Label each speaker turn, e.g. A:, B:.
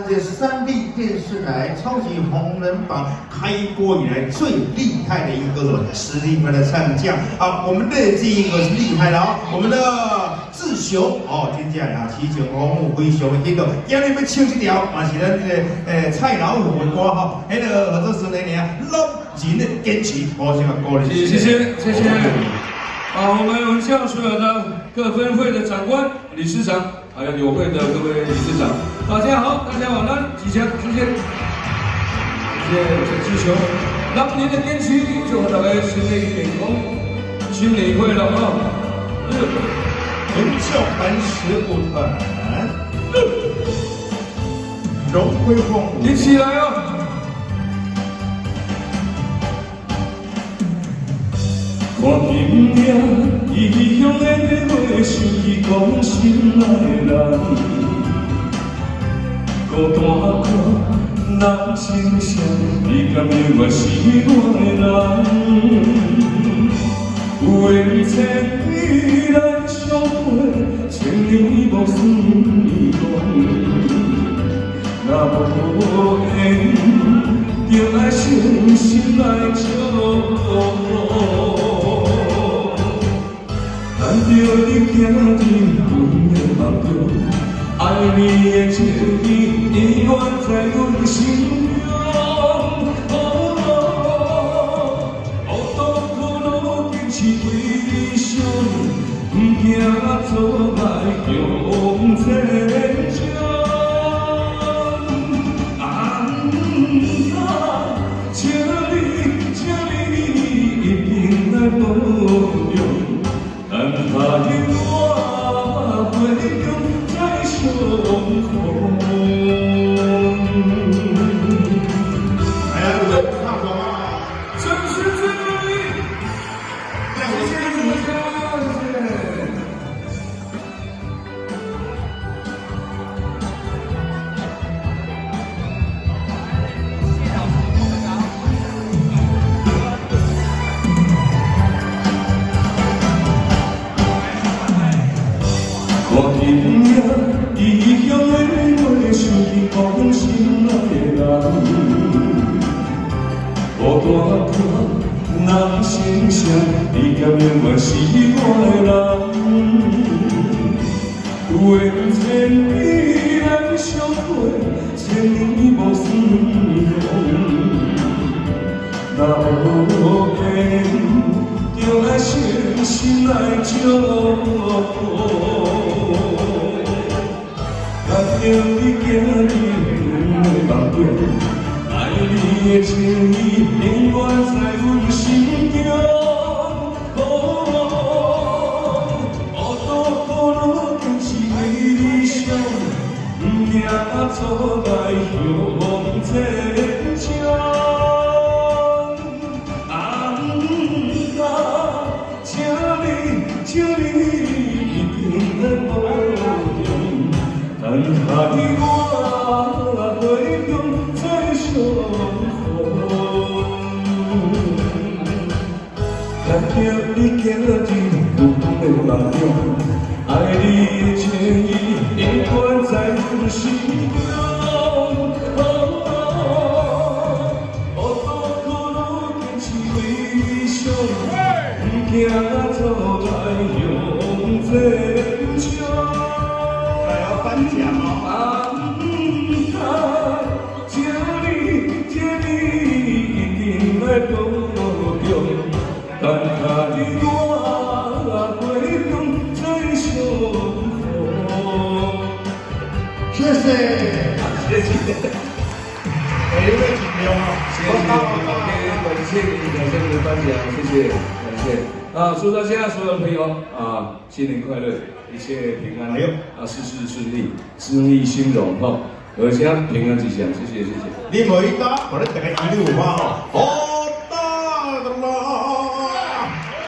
A: 这3D 电视台超级红人榜开播以来最厉害的一个实力派的唱将啊！我们的这一个是厉害了啊！我们的志雄哦，真正啊，起唱红幕非常的迄个，今日要唱一条，嘛是咱这个蔡老虎的歌哈，迄个合作是哪年啊？乐人的坚持，我先鼓励。
B: 谢谢。好，我们文校所有的各分会的长官、理事长，还有友会的各位理事长，大家好，大家晚安，吉祥，谢谢志雄，让您的坚持祝大家新的一年功，新年快乐啊！
A: 文教班十舞团，荣辉凤，
B: 一起来啊！看景影，异乡的花，想起讲心爱的人。孤单看人生相，你敢永远是我的人？有缘千里来相会，千年无算短。若无缘，就爱诚心来祝。看到你行进阮的梦中，爱你的情意永远在阮心中。独苦路坚持归乡，不惊阻碍向前冲。请你一定来保重。但怕你我会永在相逢。
A: 哎呀，我唱歌啊！
B: 真是最美，谢谢你们，谢谢。看景影，异乡的花，想起讲心爱的人。孤单看人生相，你敢永远是我的人？有缘千里来相会，千年无算长。若无缘，就爱诚心来祝。看到你行进阮的梦中，爱你的情意永远在阮心中。独苦路坚持为理想，不惊阻碍向前冲。请你一定来保重。但怕你我会永在相逢。看到你行进阮的梦中，爱你的情意永远在阮心中。独苦路坚持为理想，不惊阻碍向前冲。
A: 颁奖哦！
B: 请你一定来保重，但怕你我会永在相逢。
A: 谢谢。每一位请留啊！
B: 感谢你的颁奖，谢谢，感谢。祝大家所有的朋友新年快乐，一切平安，事事顺利，生意兴隆阖，阖家平安吉祥，谢谢。
A: 你每一家，我哋大家一路有话哦。